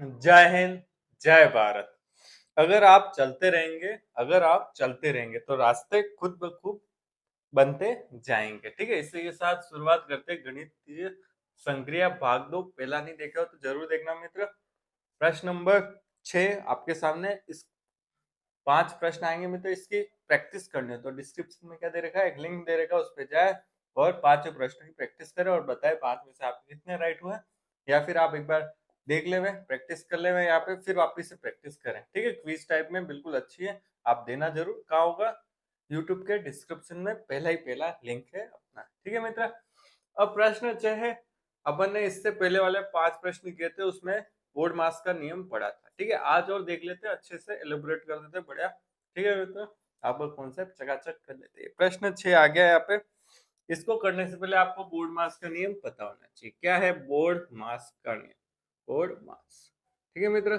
जय हिंद, जय भारत। अगर आप चलते रहेंगे तो रास्ते खुद ब खुद बनते जाएंगे। ठीक है, इसी के साथ शुरुआत करते हैं गणितीय संक्रिया भाग दो। पहला नहीं देखा हो तो जरूर देखना मित्र। प्रश्न नंबर 6 आपके सामने। इस 5 प्रश्न आएंगे मित्र, इसकी प्रैक्टिस करनी है तो डिस्क्रिप्शन में क्या दे रखा है, एक लिंक दे रखा है, उस पर जाए और 5 प्रश्न की प्रैक्टिस करें और बताए 5 में से आपके कितने राइट हुए, या फिर आप एक बार देख ले, प्रैक्टिस कर ले यहाँ पे, फिर वापिस से प्रैक्टिस करें। ठीक है, क्विज टाइप में बिल्कुल अच्छी है, आप देना जरूर। कहाँ होगा? यूट्यूब के डिस्क्रिप्शन में पहला ही पहला लिंक है अपना। ठीक है मित्र, अब प्रश्न 6 है। अपन ने इससे पहले वाले 5 प्रश्न किए थे, उसमें बोर्ड मास का नियम पढ़ा था। ठीक है, आज और देख लेते हैं, अच्छे से एलिब्रेट कर देते हैं, बढ़िया। ठीक है मित्र, आप कॉन्सेप्ट चकाचक कर लेते हैं। प्रश्न 6 आ गया यहाँ पे। इसको करने से पहले आपको बोर्ड मास का नियम पता होना चाहिए। क्या है बोर्ड मास का नियम? बोर्ड मास, ठीक है मित्र।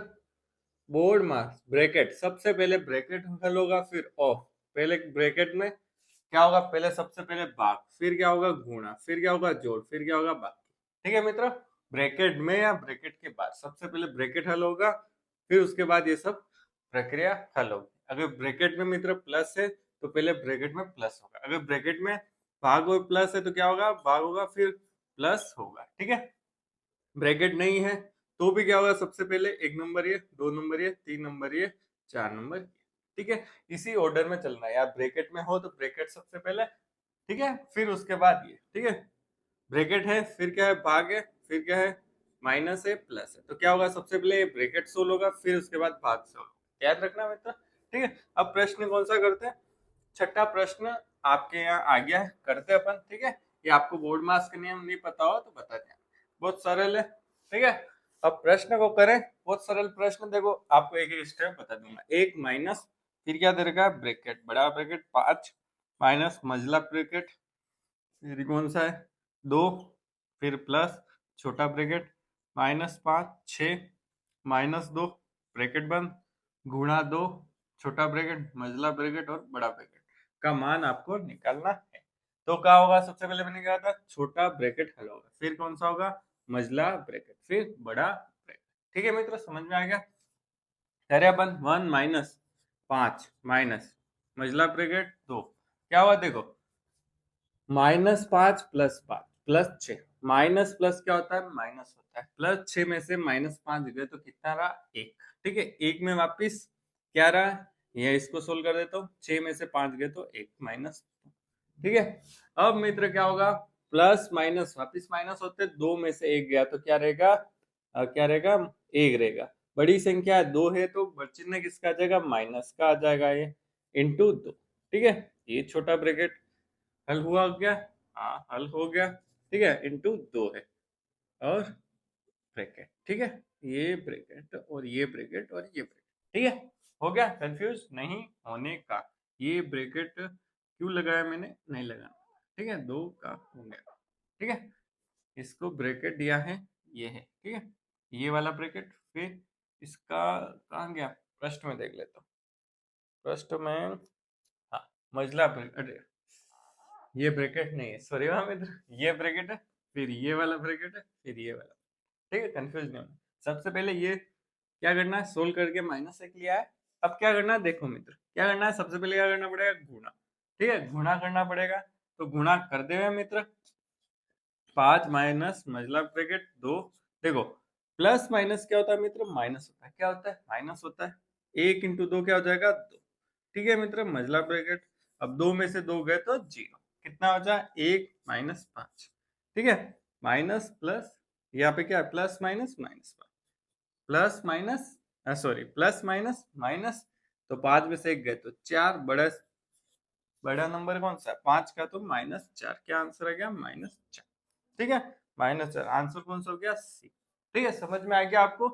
बोर्ड मास ब्रैकेट, सबसे पहले ब्रैकेट हल होगा, फिर ऑफ। पहले ब्रैकेट में क्या होगा? पहले सबसे पहले भाग, फिर क्या होगा? गुणा, फिर क्या होगा? जोड़, फिर क्या होगा? बाकी। ठीक है मित्र, ब्रैकेट में या ब्रैकेट के बाद सबसे पहले ब्रैकेट हल होगा, फिर उसके बाद ये सब प्रक्रिया हल होगी। अगर ब्रैकेट में मित्र प्लस है तो पहले ब्रैकेट में प्लस होगा, अगर ब्रैकेट में भाग और प्लस है तो क्या होगा? भाग होगा फिर प्लस होगा। ठीक है, ब्रैकेट नहीं है तो भी क्या होगा? सबसे पहले 1 नंबर ये, 2 नंबर ये, 3 नंबर ये, 4 नंबर ये। ठीक है, इसी ऑर्डर में चलना है। यार ब्रैकेट में हो तो ब्रैकेट सबसे पहले, ठीक है, फिर उसके बाद ये। ठीक है, ब्रैकेट है, फिर क्या है? भाग है, फिर क्या है? माइनस है, प्लस है। तो क्या होगा? सबसे पहले ब्रैकेट सोल्व होगा, फिर उसके बाद भाग सोल्व होगा। याद रखना मित्र। ठीक है, अब प्रश्न कौन सा करते हैं? छठा प्रश्न आपके यहाँ आ गया है, करते अपन। ठीक है, ये आपको बोर्ड मास का नियम नहीं पता हो तो बता दें, बहुत सरल है। ठीक है, अब प्रश्न को करें। बहुत सरल प्रश्न, देखो आपको एक एक स्टेप बता दूंगा। एक माइनस, फिर क्या दे रखा है? ब्रैकेट, बड़ा ब्रैकेट 5 माइनस मझला ब्रैकेट, फिर कौन सा है? 2, फिर प्लस छोटा ब्रैकेट -5 6 -2 ब्रैकेट बंद, गुणा 2 छोटा ब्रैकेट मझला ब्रैकेट और बड़ा ब्रैकेट का मान आपको निकालना है। तो क्या होगा? सबसे पहले मैंने कहा था छोटा ब्रैकेट हल होगा, फिर कौन सा होगा? मझला ब्रैकेट, फिर बड़ा ब्रैकेट। ठीक है मित्र, समझ में आ गया? अरे अपन 1 माइनस 5 माइनस मझला ब्रैकेट 2, क्या हुआ? देखो -5 +5 +6, माइनस प्लस क्या होता है? माइनस होता है। +6 में से -5 गए तो कितना रहा? 1। ठीक है, 1 में वापिस क्या रहा? ये इसको सोल्व कर देता हूँ। 6 में से 5 गए तो 1 माइनस। ठीक है, अब मित्र क्या होगा? प्लस माइनस वापिस माइनस होते, 2 में से 1 गया तो क्या रहेगा? क्या रहेगा? 1 रहेगा। बड़ी संख्या 2 है तो चिन्ह किसका आ जाएगा? माइनस का आ जाएगा, ये इंटू 2। ठीक है, ये छोटा ब्रैकेट हल हुआ क्या? हाँ, हल हो गया। ठीक है, इंटू 2 है और ब्रैकेट। ठीक है, ये ब्रैकेट और ये ब्रैकेट और ये ब्रैकेट। ठीक है, हो गया? कंफ्यूज नहीं होने का। ये ब्रैकेट क्यों लगाया मैंने? नहीं लगाना। ठीक है, 2 का हो गया। ठीक है, इसको ब्रैकेट दिया है, ये है। ठीक है, ये वाला ब्रैकेट, फिर इसका कहाँ गया? प्रश्न में देख लेता हूँ। प्रश्न में, हाँ, मझला ब्रैकेट, ये ब्रैकेट नहीं है, सॉरी वहां मित्र, ये ब्रैकेट है, फिर ये वाला ब्रैकेट है, फिर ये वाला। ठीक है, कंफ्यूज नहीं होना। सबसे पहले ये क्या करना है? सोल्व करके -1 लिया है। अब क्या करना है? देखो मित्र, क्या करना है? सबसे पहले क्या करना पड़ेगा? गुणा। ठीक है, गुणा करना पड़ेगा। तो गुणा कर दे मित्र। 5 माइनस मझला ब्रैकेट 2। देखो प्लस माइनस क्या होता है मित्र? माइनस होता है। क्या होता है? माइनस होता है। 1 इंटू 2 क्या हो जाएगा? 2। ठीक है मित्र, मझला ब्रैकेट। अब 2 में से 2 गए तो 0। कितना बचा? 1 माइनस 5। ठीक है, माइनस प्लस, यहाँ पे क्या है? Plus minus minus, plus minus, sorry plus minus minus. तो 5 में से 1 गए तो 4। बड़ा बड़ा नंबर कौन सा है? 5 का, तो -4। क्या आंसर आ गया? -4। ठीक है, -4 आंसर कौन सा हो गया? सी। ठीक है, समझ में आ गया आपको?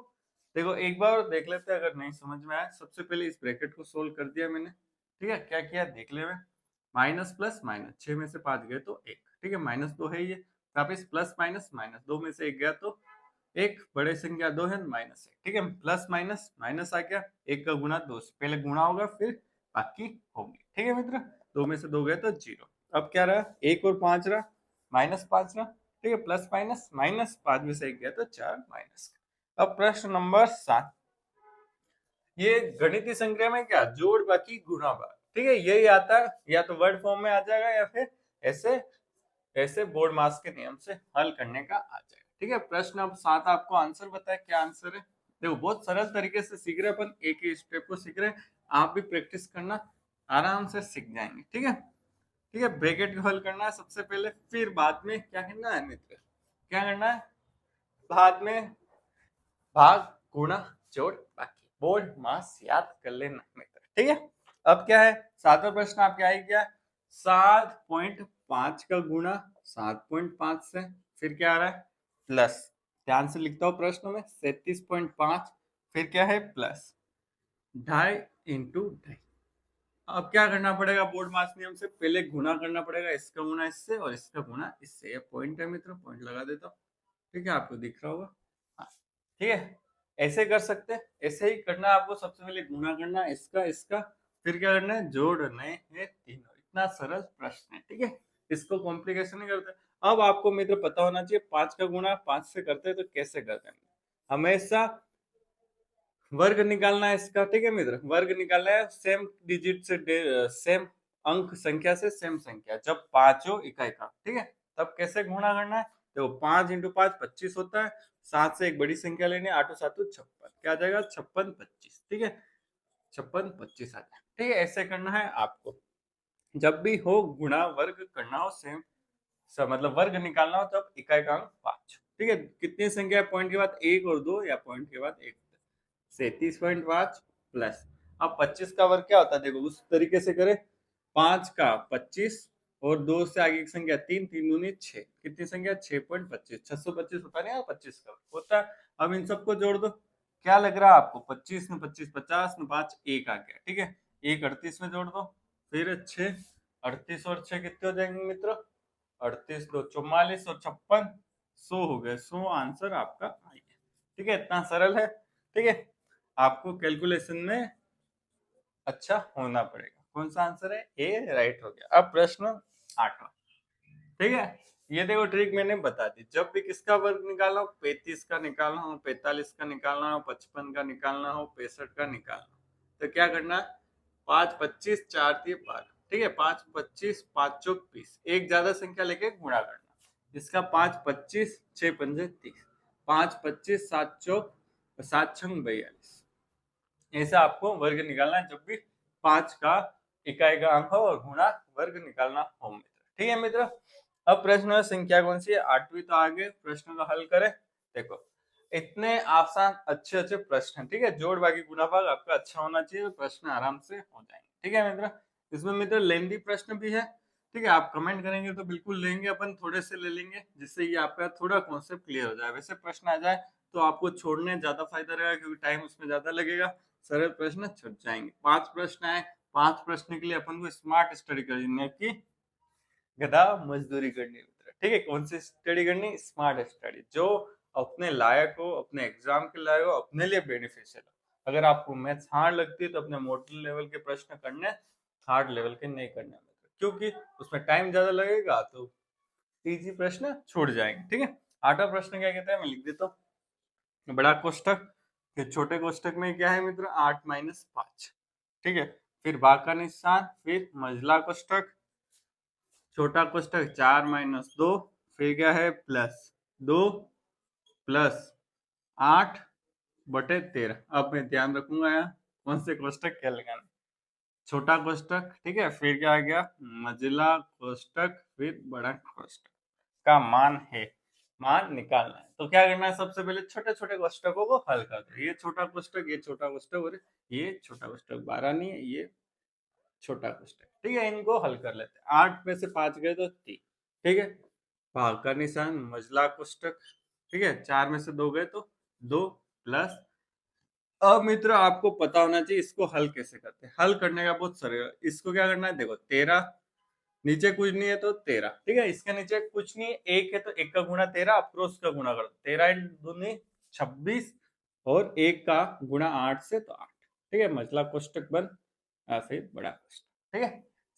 देखो एक बार और देख लेते हैं, अगर नहीं समझ में आया। सबसे पहले इस ब्रैकेट को सोल्व कर दिया मैंने। ठीक है, क्या किया देख ले। माइनस प्लस माइनस, 6 में से 5 गए तो 1। ठीक है, -2 है ये, वापिस प्लस माइनस माइनस, 2 में से 1 गया तो 1, बड़े संख्या 2 है, -1। ठीक है, प्लस माइनस माइनस आ गया, 1 का गुणा 2 से, पहले गुणा होगा फिर बाकी होगी। ठीक है मित्र, 2 में से 2 गए तो 0। अब क्या रहा? 1 और 5 रहा, -5 रहा। ठीक है, प्लस माइनस माइनस, 5 में से 1 गया तो 4 माइनस। अब प्रश्न नंबर 7, ये गणितीय संक्रिया में क्या जोड़ बाकी गुणा भाग, ठीक है, यही आता है, या तो वर्ड फॉर्म में आ जाएगा या फिर ऐसे ऐसे बोर्ड मास के नियम से हल करने का आ जाएगा, ठीक है। प्रश्न अब 7 आपको आंसर बताए, क्या आंसर है? देखो बहुत सरल तरीके से सीख रहे हैं अपन, एक ही स्टेप को सीख रहे हैं, आप भी प्रैक्टिस करना, आराम से सीख जाएंगे, ठीक है। ठीक है, ब्रैकेट को हल करना है सबसे पहले, फिर बाद में क्या करना है मित्र, क्या करना है बाद में, भाग गुणा जोड़ बाकी, बोर्ड मास याद कर लेना मित्र, ठीक है। अब क्या है, सातवां प्रश्न आपके आई क्या, 7.5 का गुणा 7.5 से, फिर क्या आ रहा है प्लस, ध्यान से लिखता हूँ प्रश्न में 37.5, फिर क्या है प्लस 2.5 इंटू 2.5। अब क्या करना पड़ेगा, बोर्ड मास नियम से पहले गुणा करना पड़ेगा, इसका गुणा इससे और इसका गुणा इससे, ये पॉइंट है मित्र, पॉइंट लगा देता हूँ, ठीक है, आपको दिख रहा होगा, हाँ ठीक है। ऐसे कर सकते हैं, ऐसे ही करना है आपको, सबसे पहले गुणा करना इसका इसका, फिर क्या करना है जोड़ने हैं तीनों, इतना सरल प्रश्न है, ठीक है, इसको कॉम्प्लिकेशन नहीं करते। अब आपको मित्र पता होना चाहिए 5 का गुणा 5 से करते हैं तो कैसे करते हैं, हमेशा वर्ग निकालना है इसका, ठीक है मित्र, वर्ग निकालना है सेम डिजिट से, सेम अंक संख्या से सेम संख्या, जब पांचों इकाई का, ठीक है, तब कैसे गुणा करना है, तो 5 इंटू 5 25 होता है, 7 से एक बड़ी संख्या लेनी है, 8 7 56, क्या आ जाएगा 56 25, ठीक है, 56 25 आ जाएगा, ठीक है। ऐसे करना है आपको, जब भी हो गुणा वर्ग करना हो सेम, मतलब वर्ग निकालना हो तब इकाई का अंक 5, ठीक है, कितनी संख्या है पॉइंट के बाद 1 और 2 या पॉइंट के बाद 1, 37.5 प्लस, अब 25 का वर्ग क्या होता है, देखो उस तरीके से करें, 5 का 25 और 2 से आगे की संख्या 3, 3 दूनी 6, कितनी संख्या 6.25, 625 होता नहीं, 25 का होता है। अब इन सबको जोड़ दो, क्या लग रहा है आपको, 25 में 25 50 में 5 1 आ गया, ठीक है, 1 38 में जोड़ दो, फिर 6 38 और 6 कितने हो जाएंगे मित्र, 38 2 44 और 56 100 हो गए, 100 आंसर आपका आ गया, ठीक है, इतना सरल है, ठीक है। आपको कैलकुलेशन में अच्छा होना पड़ेगा, कौन सा आंसर है, ए राइट हो गया। अब प्रश्न 8वां, ठीक है, ये देखो ट्रिक मैंने बता दी, जब भी किसका वर्ग निकालना हो, 35 का निकालना हो, 45 का निकालना हो, 55 का निकालना हो, 65 का निकालना हो, तो क्या करना है, 5 25 4 3 12, ठीक है, 5 25 5 चौक 20, एक ज्यादा संख्या लेके गुणा करना, इसका 5 25 6 पंजे 30, 5 25 7 चौक 7 छंग 42, ऐसा आपको वर्ग निकालना है जब भी 5 का इकाई का अंक हो और गुणा वर्ग निकालना हो मित्र, ठीक है मित्र। अब प्रश्न संख्या कौन सी है, 8वीं, तो आगे प्रश्न का हल करें, देखो इतने आसान अच्छे अच्छे प्रश्न, ठीक है, जोड़ बाकी गुणा भाग आपका अच्छा होना चाहिए, प्रश्न आराम से हो जाएंगे, ठीक है मित्र। इसमें मित्र लेंदी प्रश्न भी है, ठीक है, आप कमेंट करेंगे तो बिल्कुल लेंगे, अपन थोड़े से ले लेंगे जिससे ये आपका थोड़ा कॉन्सेप्ट क्लियर हो जाए, वैसे प्रश्न आ जाए तो आपको छोड़ने ज्यादा फायदा रहेगा क्योंकि टाइम उसमें ज्यादा लगेगा, सरल प्रश्न छूट जाएंगे। 5 प्रश्न आए, 5 प्रश्न के लिए अपन को स्मार्ट स्टडी करनी है कि गधा मजदूरी करनी है, ठीक है, कौन सी स्टडी करनी, स्मार्ट स्टडी, जो अपने लायक हो, अपने एग्जाम के लायक हो, अपने लिए बेनिफिशियल हो। अगर आपको मैथ्स हार्ड लगती है तो अपने मॉडल लेवल के प्रश्न करने, हार्ड लेवल के नहीं करने, क्योंकि उसमें टाइम ज्यादा लगेगा तो इजी प्रश्न छूट जाएंगे, ठीक है। 8वां प्रश्न क्या कहता है, मैं लिख देता हूँ, बड़ा कोष्टक फिर छोटे कोष्टक में क्या है मित्र 8 माइनस 5, ठीक है, फिर भाग का निशान, फिर मझला कोष्टक, छोटा कोष्टक 4 माइनस 2, फिर क्या है प्लस 2 प्लस 8 बटे 13। अब मैं ध्यान रखूंगा यहाँ कौन से कोष्टक क्या लगाना, छोटा कोष्टक, ठीक है, फिर क्या आ गया मझला कोष्टक, फिर बड़ा कोष्टक का मान है, मान निकालना है, तो क्या करना है, सबसे पहले छोटे छोटे कोष्टकों को हल कर दो, ये छोटा कोष्टक, ये छोटा कोष्टक और ये छोटा कोष्टक, 12 नहीं है, ये छोटा कोष्टक, ठीक है, इनको हल कर लेते हैं, 8 में से 5 गए तो 3, ठीक है, भाग का निशान मझला कोष्टक, ठीक है, 4 में से 2 गए तो 2 प्लस, अब मित्र आपको पता होना चाहिए इसको हल कैसे करते हैं, हल करने का बहुत सरल, इसको क्या करना है, देखो 13 नीचे कुछ नहीं है तो 13, ठीक है, इसके नीचे कुछ नहीं है, एक है तो एक का गुणा 13, आप क्रॉस का गुणा करो, 13 दूनी 26 और एक का गुणा 8 से तो 8, ठीक है, मझला कोष्टक बन, फिर बड़ा कोष्टक, ठीक है,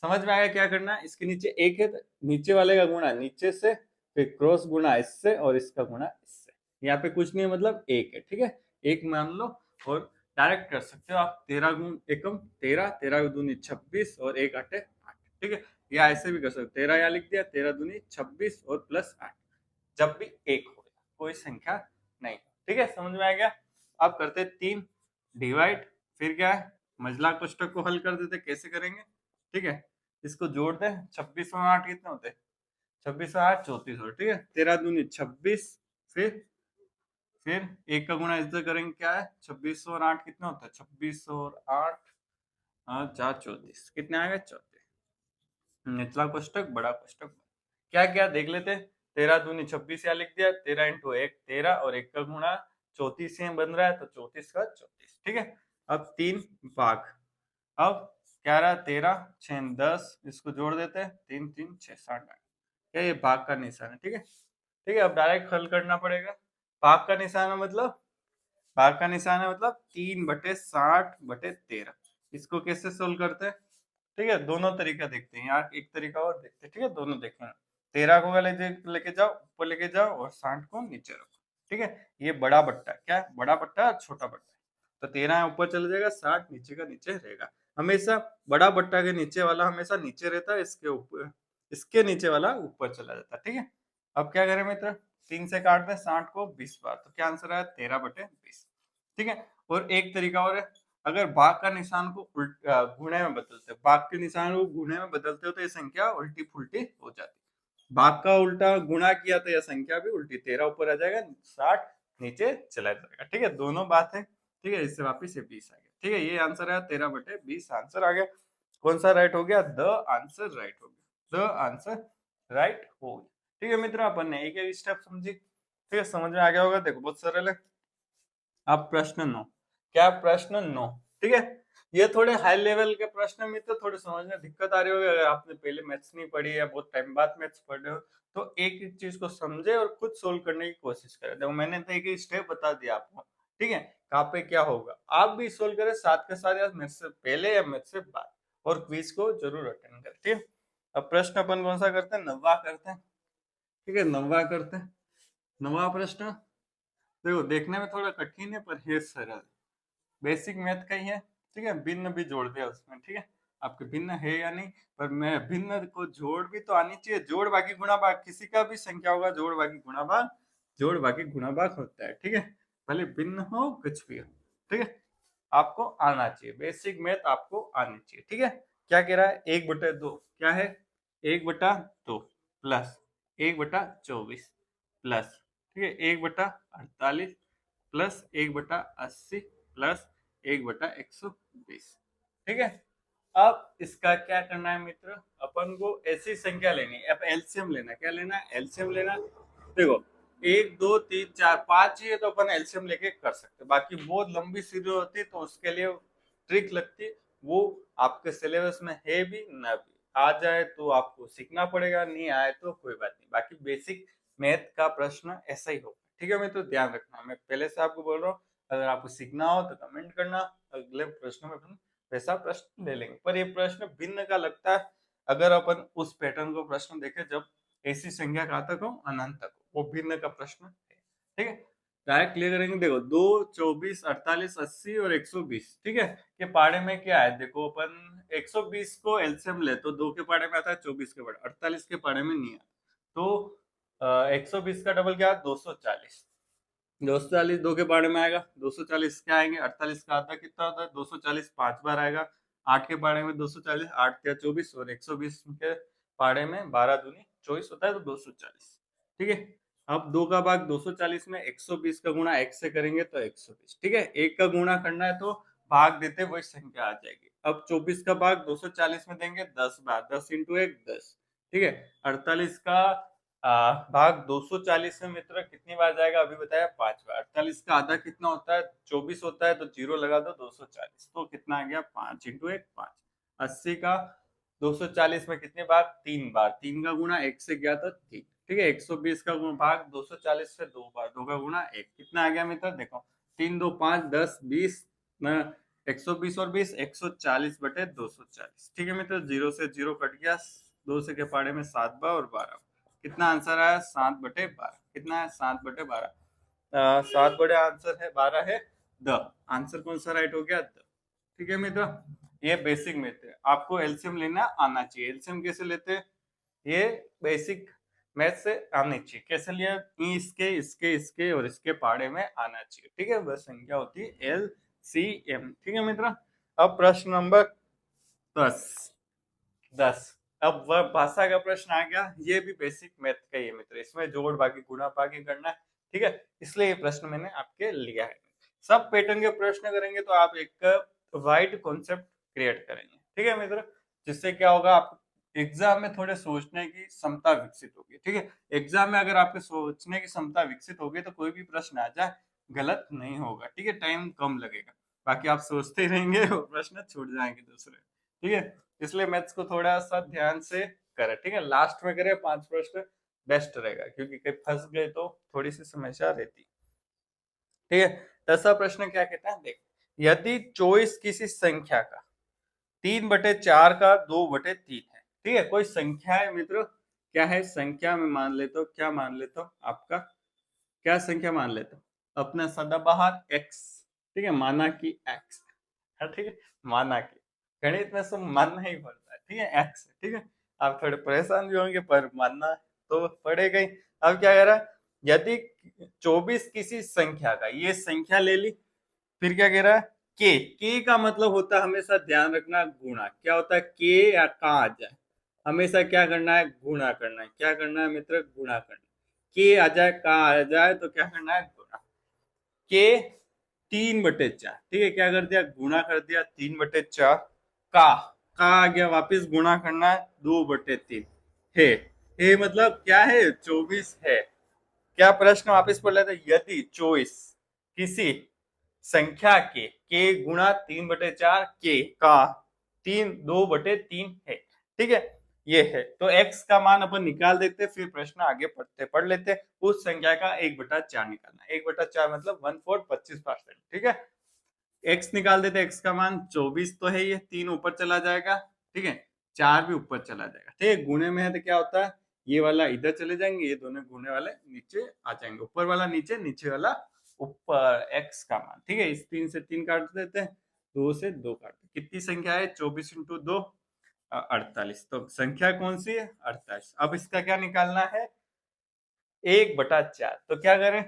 समझ में आया क्या करना है, इसके नीचे एक है तो नीचे वाले का गुणा नीचे से, फिर क्रॉस गुणा इससे और इसका गुणा इससे, यहाँ पे कुछ नहीं है, मतलब एक है, ठीक है, एक मान लो। और डायरेक्ट कर सकते हो आप, 13 गुण एकम 13, 13 दूनी 26 और एक आठे 8, ठीक है। या ऐसे भी कर सकते हो, 13 यहाँ लिख दिया, 13 दूनी 26 और प्लस 8, जब भी एक हो कोई संख्या नहीं, ठीक है, समझ में आ गया। अब करते 3 डिवाइड, फिर क्या है, मझला कोष्टक को हल कर देते, कैसे करेंगे, ठीक है, इसको जोड़ दे, 26 और 8 कितने होते हैं, 26 और 8 34 हो, ठीक है, 13 दूनी 26, फिर एक का गुणा इधर करेंगे, क्या है, 26 और 8 कितना होता है, 26 और 8 4 34, कितने आएगा 34, निचला कोष्टक बड़ा कोष्टक, क्या क्या देख लेते, 13 दूनी 26 यहाँ लिख दिया, 13 इंटू 1 13 और एक का गुणा 34 से बन रहा है, तो 34 का 34, ठीक है। अब 3 भाग, अब 11 13 6 10, इसको जोड़ देते हैं, 3 3 6 7 8, क्या ये भाग का निशान है, ठीक है, ठीक है। अब डायरेक्ट हल करना पड़ेगा, भाग का निशान है मतलब, भाग का निशान है मतलब 3/60/13, इसको कैसे सोल्व करते हैं, ठीक है, दोनों तरीका देखते हैं यार, एक तरीका और देखते हैं, ठीक है, दोनों देखेंगे। 13 को लेके जाओ ऊपर, लेके जाओ और 60 को नीचे रखो, ठीक है। ये बड़ा बट्टा क्या है, बड़ा बट्टा और छोटा बट्टा, तो 13 ऊपर चला जाएगा, 60 नीचे का नीचे रहेगा, हमेशा बड़ा बट्टा के नीचे वाला हमेशा नीचे रहता है, इसके ऊपर, इसके नीचे वाला ऊपर चला जाता है, ठीक है। अब क्या करें मित्र, 3 से काट दें 60 को 20 बार, तो क्या आंसर आया, 13/20, ठीक है। और एक तरीका और है, अगर भाग का निशान को गुणे में बदलते, भाग के निशान को गुणे में बदलते हो तो ये संख्या उल्टी फुल्टी हो जाती, भाग का उल्टा गुणा किया तो यह संख्या भी उल्टी, 13 ऊपर आ जाएगा, 60 नीचे चला जाएगा, ठीक है, दोनों बात है, ठीक है। इससे वापिस ये 20 आ गया, ठीक है, ये आंसर है 13/20 आंसर आ गया। कौन सा राइट हो गया, द आंसर राइट हो गया, द आंसर राइट हो गया, ठीक है मित्र। अपन ने एक एक स्टेप समझी, ठीक है, समझ में आ गया होगा, देखो बहुत सरल है। अब प्रश्न 9, क्या प्रश्न 9, ठीक है, ये थोड़े हाई लेवल के प्रश्न में तो थोड़े समझ में दिक्कत आ रही होगी, अगर आपने पहले मैथ्स नहीं पढ़ी या बहुत टाइम बाद मैथ्स पढ़ रहे हो, तो एक एक चीज को समझे और खुद सोल्व करने की कोशिश करें। देखो मैंने तो एक एक स्टेप बता दिया आपको, ठीक है, कहाँ पे क्या होगा, आप भी सोल्व करें साथ के साथ, या मेरे से पहले या मेरे से बाद, और क्विज को जरूर अटेंड करें, ठीक है। अब प्रश्न अपन कौन सा करते हैं, 9वां करते हैं, ठीक है, 9वां करते हैं। 9वां प्रश्न देखो देखने में थोड़ा कठिन है पर है सरल, बेसिक मैथ का ही है, ठीक है, भिन्न भी जोड़ दिया उसमें, ठीक है, आपके भिन्न है या नहीं, पर मैं भिन्न को जोड़ भी तो आनी चाहिए, जोड़ बाकी गुणा भाग, किसी का भी संख्या होगा, जोड़ बाकी गुणा भाग, जोड़ बाकी गुणा भाग होता है, ठीक है, भले भिन्न हो कुछ भी हो, ठीक है, आपको आना चाहिए, बेसिक मैथ आपको आनी चाहिए, ठीक है। क्या कह रहा है, 1/2 क्या है, 1/2 प्लस 1/24 प्लस, ठीक है, 1/48 प्लस 1/80 प्लस 1/120, ठीक है। अब इसका क्या करना है मित्र, अपन को ऐसी संख्या लेनी है, अब एलसीएम लेना, क्या लेना है, एलसीएम लेना। देखो 1 2 3 4 5 ही है तो अपन एलसीएम लेके कर सकते, बाकी बहुत लंबी सीरीज होती है तो उसके लिए ट्रिक लगती है, वो आपके सिलेबस में है भी ना भी, आ जाए तो आपको सीखना पड़ेगा, नहीं आए तो कोई बात नहीं, बाकी बेसिक मैथ का प्रश्न ऐसा ही होगा, ठीक है मित्र, ध्यान रखना, मैं पहले से आपको बोल रहा हूँ, अगर आपको सीखना हो तो कमेंट करना, अगले प्रश्न में अपन वैसा प्रश्न ले लेंगे, पर ये प्रश्न भिन्न का लगता है, अगर अपन उस पैटर्न को प्रश्न देखें जब ऐसी संख्या घातक हो अनंत तक, वो भिन्न का प्रश्न है, ठीक है। डायरेक्ट क्लियर करेंगे, देखो 2 24 48 80 और 120, ठीक है, के पाड़े में क्या है, देखो अपन 120 को एलसीएम ले तो 2 के पाड़े में आता है, 24 के पाड़े, 48 के पाड़े में नहीं आता, तो 120 का डबल क्या, 240, 240 2 के पाड़े में आएगा, 240 क्या आएंगे, 48 का आधा कितना होता है, 240 5 बार आएगा, 8 के पाड़े में 240, 8 क्या 24, और 120 के पाड़े में 12 दूनी 24 होता है, तो 240, ठीक है। अब 2 का भाग 240 में 120 का गुणा 1 से करेंगे तो 120, ठीक है, 1 का गुणा करना है तो भाग देते वही संख्या आ जाएगी। अब 24 का भाग 240 में देंगे 10 बार, 10 इंटू 1 10, ठीक है। 48 का भाग 240 में मित्र कितनी बार जाएगा, अभी बताया 5 बार। 48 का आधा कितना होता है, 24 होता है, तो जीरो लगा दो, 240, तो कितना आ गया 5 इंटू 1 5। 80 का 240 में कितनी बार, 3 बार, 3 का गुणा 1 से गया तो 3, ठीक है। 120 का भाग 240 से 2 बार, 2 का गुणा 1, कितना आ गया मित्र, देखो 3 2 5 10 20 न 120 और 20 140/240, ठीक है मित्र, 0 से 0 कट गया, 2 से के पाड़े में 7 बार और 12, कितना आंसर आया 7/12, कितना है 7/12, 7 बड़े आंसर है, 12 है द। आंसर कौन सा राइट हो गया? द। ठीक है मित्र, ये बेसिक मैथ है, आपको एलसीएम लेना आना चाहिए। एलसीएम कैसे लेते हैं? ये बेसिक मैथ से आनी चाहिए। कैसे लिया? इसके इसके इसके और इसके पहाड़े में आना चाहिए। ठीक है, वह संख्या होती है एलसीएम। ठीक है मित्र, अब प्रश्न नंबर 10। अब वह भाषा का प्रश्न आ गया। ये भी बेसिक मैथ का ही है मित्र, इसमें जोड़ भागी गुणा भागी करना है। ठीक है, इसलिए ये प्रश्न मैंने आपके लिया है। सब पैटर्न के प्रश्न करेंगे तो आप एक वाइड कॉन्सेप्ट क्रिएट करेंगे। ठीक है मित्र, जिससे क्या होगा, आप एग्जाम में थोड़े सोचने की क्षमता विकसित होगी। ठीक है, एग्जाम में अगर आपके सोचने की क्षमता विकसित होगी तो कोई भी प्रश्न आ जाए गलत नहीं होगा। ठीक है, टाइम कम लगेगा। बाकी आप सोचते ही रहेंगे और प्रश्न छूट जाएंगे दूसरे। ठीक है, इसलिए मैथ्स को थोड़ा सा ध्यान से करें। ठीक है, लास्ट में करें 5 प्रश्न, बेस्ट रहेगा, क्योंकि कहीं फंस गए तो थोड़ी सी समस्या रहती। ठीक है, 10वां प्रश्न क्या कहता है, देख, यदि 24 किसी संख्या का 3/4 का 2/3 है। ठीक है, कोई संख्या है मित्रों, क्या है? संख्या में मान लेता हूं, क्या मान लेता हूं आपका, क्या संख्या मान लेता हूं? अपना सदाबहार x। ठीक है, माना कि x। ठीक है, माना कि गणित में सब मानना ही पड़ता है। ठीक है, x। ठीक है, आप थोड़े परेशान भी होंगे पर मानना तो पड़ेगा ही। अब क्या कह रहा है, यदि 24 किसी संख्या का, ये संख्या ले ली, फिर क्या कह रहा है, के का मतलब होता है, हमेशा ध्यान रखना, गुणा। क्या होता है, के या का आ जाए, हमेशा क्या करना है, गुणा करना है। क्या करना है मित्र, गुणा करना। के आ जाए, का आ जाए तो क्या करना है, गुणा। के 3/4। ठीक है, क्या कर दिया, गुणा कर दिया 3/4। का आ गया, वापिस गुणा करना है 2/3 है मतलब क्या है, 24 है। क्या प्रश्न वापिस पढ़ लेते, यदि 24 किसी संख्या के गुणा 3/4 के का 2/3 है। ठीक है, ये है तो x का मान अपन निकाल देते, फिर प्रश्न आगे पढ़ लेते। उस संख्या का 1/4 निकालना। 1/4 मतलब 1/4 25%। ठीक है, x निकाल देते, x का मान 24 तो है, ये 3 ऊपर चला जाएगा। ठीक है, 4 भी ऊपर चला जाएगा। ठीक है, गुणे में है तो क्या होता है, ये वाला इधर चले जाएंगे, ये दोनों गुणे वाले नीचे आ जाएंगे। ऊपर वाला नीचे, नीचे वाला ऊपर। x का मान, ठीक है, इस 3 से 3 काट देते हैं, 2 से 2 काटते। कितनी संख्या है, 24 × 2 48। तो संख्या कौन सी है, 48। अब इसका क्या निकालना है, 1/4। तो क्या करें,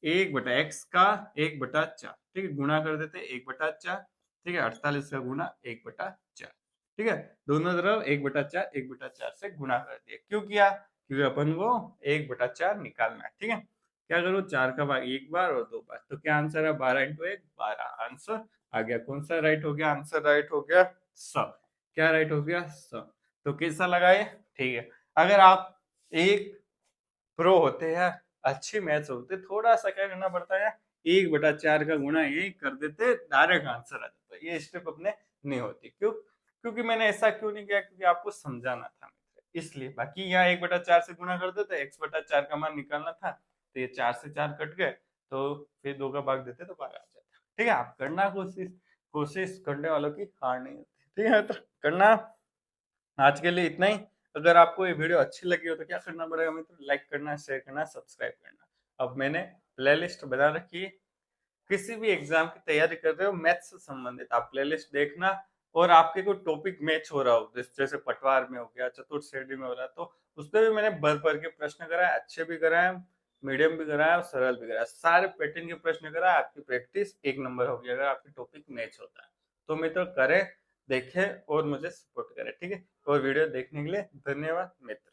1/x का 1/4। ठीक है, गुणा कर देते 1/4। ठीक है, 48 का गुणा 1/4। ठीक है, दोनों तरफ 1/4 1/4 से गुणा कर दिया। क्यों किया, क्योंकि अपन को 1/4 निकालना है। ठीक है, क्या करो, 4 का भाग 1 बार और 2 बार, तो क्या आंसर है, 12 × 1 12। आंसर आ गया। कौन सा राइट हो गया, आंसर राइट हो गया सब। क्या राइट हो गया, सब। तो कैसा लगा ये? ठीक है, अगर आप एक प्रो होते हैं, अच्छी मैथ्स होते, थोड़ा सा क्या करना पड़ता है, 1/4 का गुणा ये कर देते, डायरेक्ट आंसर आ जाता है। ये स्टेप अपने नहीं होती। क्यों? क्योंकि मैंने ऐसा क्यों नहीं किया, क्योंकि आपको समझाना था इसलिए। बाकी यहाँ 1/4 से गुणा कर देते, x/4 का मान निकालना था, तो ये 4 से 4 कट गए, तो फिर 2 का भाग देते तो 12 आ जाता। ठीक है, आप करना कोशिश, कोशिश करने वालों की हार नहीं होती। ठीक है, तो करना। आज के लिए इतना ही। अगर आपको ये वीडियो अच्छी लगी हो तो क्या करना पड़ेगा मित्र, लाइक करना, शेयर करना, सब्सक्राइब करना। अब मैंने प्लेलिस्ट बना रखी है, किसी भी एग्जाम की तैयारी कर रहे हो मैथ्स से संबंधित, आप प्लेलिस्ट देखना। और आपके कोई टॉपिक मैच हो रहा हो, जैसे पटवार में हो गया, चतुर्थ श्रेणी में हो रहा है, तो उसमें भी मैंने भर भर के प्रश्न कराए, अच्छे भी कराए, मीडियम भी कराया और सरल भी कराया। सारे पैटर्न के प्रश्न कराए, आपकी प्रैक्टिस 1 नंबर होगी अगर आपकी टॉपिक मैच होता है तो। मित्र करें, देखें और मुझे सपोर्ट करें। ठीक है, और वीडियो देखने के लिए धन्यवाद मित्र।